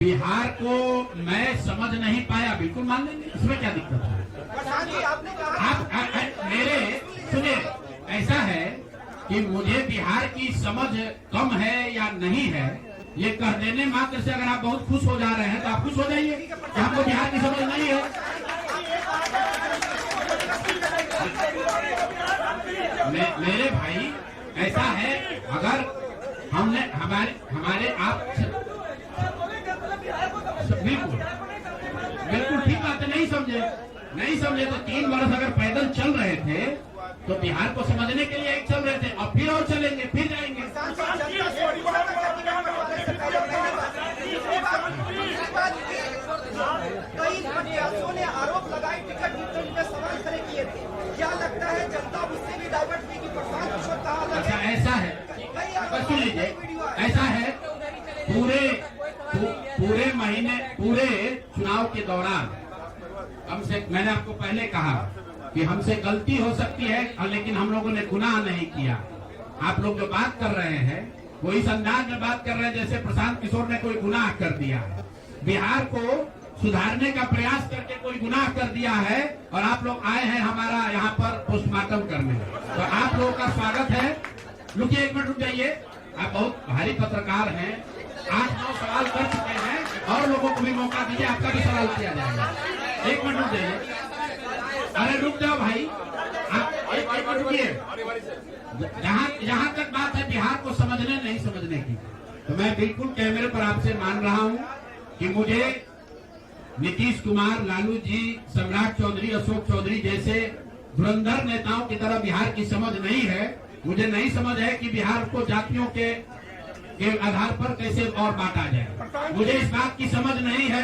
बिहार को मैं समझ नहीं पाया, बिल्कुल मान लेंगे, इसमें क्या दिक्कत है। आप मेरे सुनिए, ऐसा है कि मुझे बिहार की समझ कम है या नहीं है, ये कह देने मात्र से अगर आप बहुत खुश हो जा रहे हैं तो आप खुश हो जाइए कि आपको बिहार की समझ नहीं है। मेरे भाई ऐसा है, अगर हमने हमारे आप बिल्कुल बिल्कुल ठीक बात है, नहीं समझे तो 3 वर्ष अगर पैदल चल रहे थे तो बिहार को समझने के लिए एक चल रहे थे, अब फिर और चलेंगे, फिर जाएंगे। कई प्रत्याशियों ने आरोप लगाए, टिकट वितरण में सवाल खड़े किए थे। क्या लगता है जनता उससे भी डाइवर्ट की प्रशांत किशोर कहा? अच्छा ऐसा है, सुन लीजिए, ऐसा है पूरे महीने, पूरे चुनाव के दौरान हमसे, मैंने आपको पहले कहा कि हमसे गलती हो सकती है लेकिन हम लोगों ने गुनाह नहीं किया। आप लोग जो बात कर रहे हैं वो इस अंदाज में बात कर रहे हैं जैसे प्रशांत किशोर ने कोई गुनाह कर दिया है, बिहार को सुधारने का प्रयास करके कोई गुनाह कर दिया है, और आप लोग आए हैं हमारा यहाँ पर पोस्टमार्टम करने। तो आप लोगों का स्वागत है। रुकिए, 1 मिनट रुक जाइए, आप बहुत भारी पत्रकार हैं, 8-9 सवाल कर चुके हैं, और लोगों को भी मौका दीजिए, आपका भी सवाल किया जाएगा। 1 मिनट रुक जाइए, अरे रुक जाओ भाई, आप 1 मिनट रुकिए। जहाँ तक बात है बिहार को समझने नहीं समझने की, तो मैं बिल्कुल कैमरे पर आपसे मान रहा हूँ कि मुझे नीतीश कुमार, लालू जी, सम्राट चौधरी, अशोक चौधरी जैसे धुरंधर नेताओं की तरह बिहार की समझ नहीं है। मुझे नहीं समझ है कि बिहार को जातियों के आधार पर कैसे और बांटा जाए। मुझे इस बात की समझ नहीं है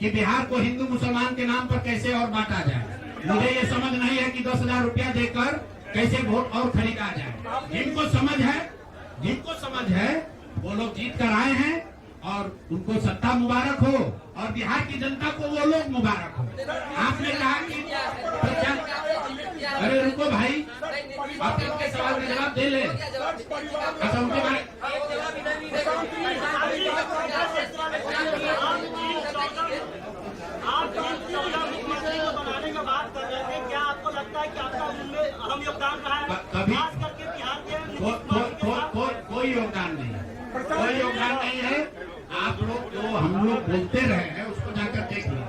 कि बिहार को हिंदू मुसलमान के नाम पर कैसे और बांटा जाए। मुझे ये समझ नहीं है कि 10,000 रुपया देकर कैसे वोट और खरीदा जाए। जिनको समझ है वो लोग जीत कर आए हैं और उनको सत्ता मुबारक हो, और बिहार की जनता को वो लोग मुबारक हो। आपने कहा कि अरे रुको भाई, आप उनके सवाल का जवाब दे ले। अच्छा, उनके बारे क्या आपको लगता है कि आपका उनमें अहम योगदान रहा है? कभी कोई योगदान नहीं है। आप लोग जो हम लोग बोलते रहे हैं उसको जाकर देख लो।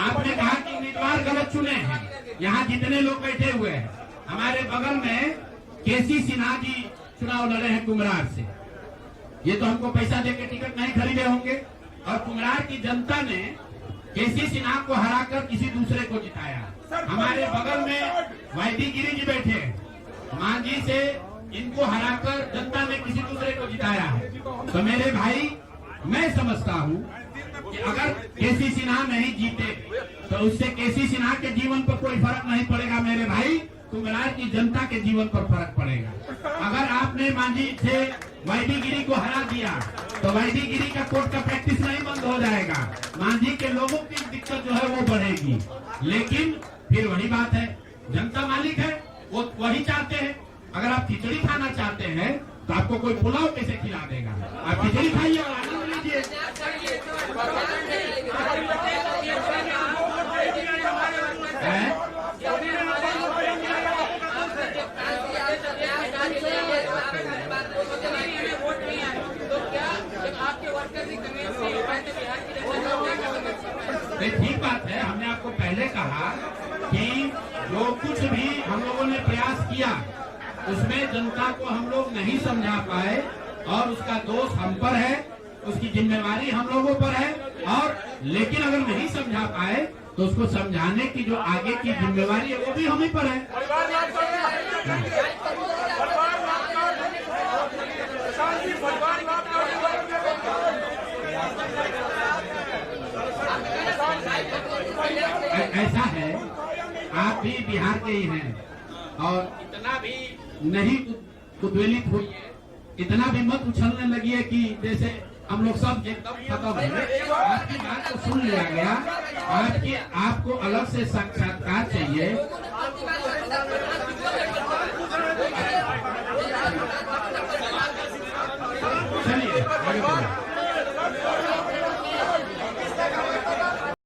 आपने कहा कि उम्मीदवार गलत चुने हैं। यहाँ जितने लोग बैठे हुए हैं, हमारे बगल में केसी सिन्हा जी चुनाव लड़े हैं कुम्हरार से। ये तो हमको पैसा देके टिकट नहीं खरीदे होंगे, और कुम्हरार की जनता ने केसी सिन्हा को हराकर किसी दूसरे को जिताया। हमारे बगल में वाईडी गिरी जी बैठे हैं, मांझी से इनको हराकर जनता ने किसी दूसरे को जिताया है। तो मेरे भाई, मैं समझता हूँ कि अगर केसी सिन्हा नहीं जीते तो उससे केसी सिन्हा के जीवन पर कोई फर्क नहीं पड़ेगा मेरे भाई, कुम्हरार की जनता के जीवन पर फर्क पड़ेगा। अगर आपने मांझी से वाईडी गिरी को हरा दिया तो वाईडी गिरी का कोर्ट का प्रैक्टिस नहीं बंद हो जाएगा, मांझी के लोगों की दिक्कत जो है वो बढ़ेगी। लेकिन फिर वही बात है, जनता मालिक है, वो वही चाहते हैं। अगर आप खिचड़ी खाना चाहते हैं तो आपको कोई पुलाव कैसे खिला देगा? आप खिचड़ी खाइए और आनंद लीजिए। ठीक बात है, हमने आपको पहले कहा कि जो कुछ भी हम लोगों ने प्रयास किया उसमें जनता को हम लोग नहीं समझा पाए, और उसका दोष हम पर है, उसकी जिम्मेवारी हम लोगों पर है। और लेकिन अगर नहीं समझा पाए तो उसको समझाने की जो आगे की जिम्मेवारी है वो भी हम ही पर है। ऐसा है, आप भी बिहार के ही हैं, और इतना भी नहीं उद्वेलित हुई है, इतना भी मत उछलने लगी है कि जैसे हम लोग सब एकदम खत्म है। आपकी बात को सुन लिया गया, आपको अलग से साक्षात्कार चाहिए।